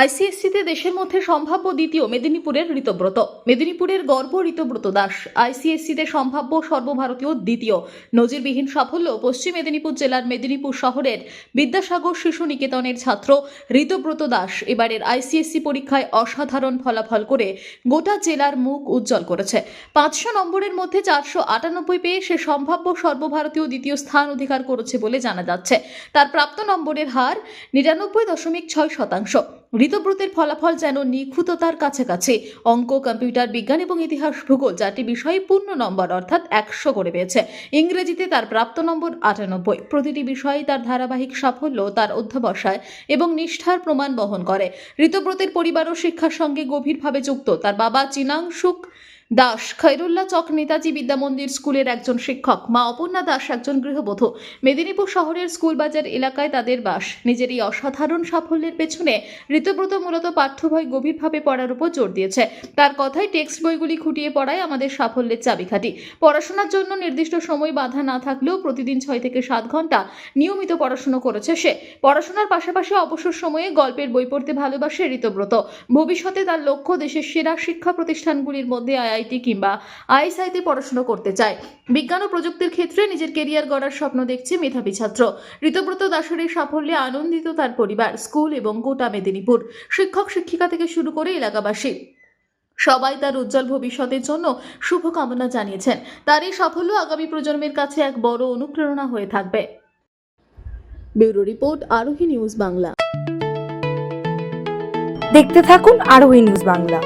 আইসিএসসিতে দেশের মধ্যে সম্ভাব্য দ্বিতীয় মেদিনীপুরের ঋতব্রত। মেদিনীপুরের গর্ব ঋতব্রত দাস আইসিএসসিতে সম্ভাব্য সর্বভারতীয় দ্বিতীয় নজিরবিহীন সাফল্য। পশ্চিম মেদিনীপুর জেলার মেদিনীপুর শহরের বিদ্যাসাগর শিশু নিকেতনের ছাত্র ঋতব্রত দাস এবারের আইসিএসসি পরীক্ষায় অসাধারণ ফলাফল করে গোটা জেলার মুখ উজ্জ্বল করেছে। 500 নম্বরের মধ্যে 498 পেয়ে সে সম্ভাব্য সর্বভারতীয় দ্বিতীয় স্থান অধিকার করেছে বলে জানা যাচ্ছে। তার প্রাপ্ত নম্বরের হার 99.6%। ঋতব্রতের ফলাফল যেন নিখুঁততার কাছাকাছি। অঙ্ক, কম্পিউটার বিজ্ঞান এবং ইতিহাস ভূগোল 4টি বিষয়ে পূর্ণ নম্বর অর্থাৎ 100 করে পেয়েছে। ইংরেজিতে তার প্রাপ্ত নম্বর 98। প্রতিটি বিষয়ে তার ধারাবাহিক সাফল্য তার অধ্যবসায় এবং নিষ্ঠার প্রমাণ বহন করে। ঋতব্রতের পরিবারও শিক্ষার সঙ্গে গভীরভাবে যুক্ত। তার বাবা চিনাংশুক দাস খৈরুল্লাহ চক নেতাজি বিদ্যামন্দির স্কুলের একজন শিক্ষক, মা অপর্ণা দাস একজন গৃহবধূ। মেদিনীপুর শহরের স্কুলবাজার এলাকায় তাদের বাস। নিজের এই অসাধারণ সাফল্যের পেছনে ঋতব্রত মূলত পাঠ্য বই গভীরভাবে পড়ার উপর জোর দিয়েছে। তার কথায় টেক্সট বইগুলি খুঁটিয়ে পড়াই আমাদের সাফল্যের চাবিকাঠি। পড়াশোনার জন্য নির্দিষ্ট সময় বাধা না থাকলেও প্রতিদিন 6 থেকে 7 ঘন্টা নিয়মিত পড়াশোনা করেছে সে। পড়াশোনার পাশাপাশি অবসর সময়ে গল্পের বই পড়তে ভালোবাসে ঋতব্রত। ভবিষ্যতে তার লক্ষ্য দেশের সেরা শিক্ষা প্রতিষ্ঠানগুলির মধ্যে আইআইটি কিংবা আইএসআইতে পড়াশোনা করতে চায়। বিজ্ঞান ও প্রযুক্তির ক্ষেত্রে নিজের কেরিয়ার গড়ার স্বপ্ন দেখছে মেধাবী ছাত্র। ঋতব্রত দাসের এই সাফল্যে আনন্দিত তার পরিবার, স্কুল এবং গোটা মেদিনীপুর। শিক্ষক শিক্ষিকা থেকে শুরু করে এলাকাবাসী সবাই তার উজ্জ্বল ভবিষ্যতের জন্য শুভকামনা জানিয়েছেন। তার এই সাফল্য আগামী প্রজন্মের কাছে এক বড় অনুপ্রেরণা হয়ে থাকবে। ব্যুরো রিপোর্ট, আরোহী নিউজ বাংলা। দেখতে থাকুন আরোহী নিউজ বাংলা।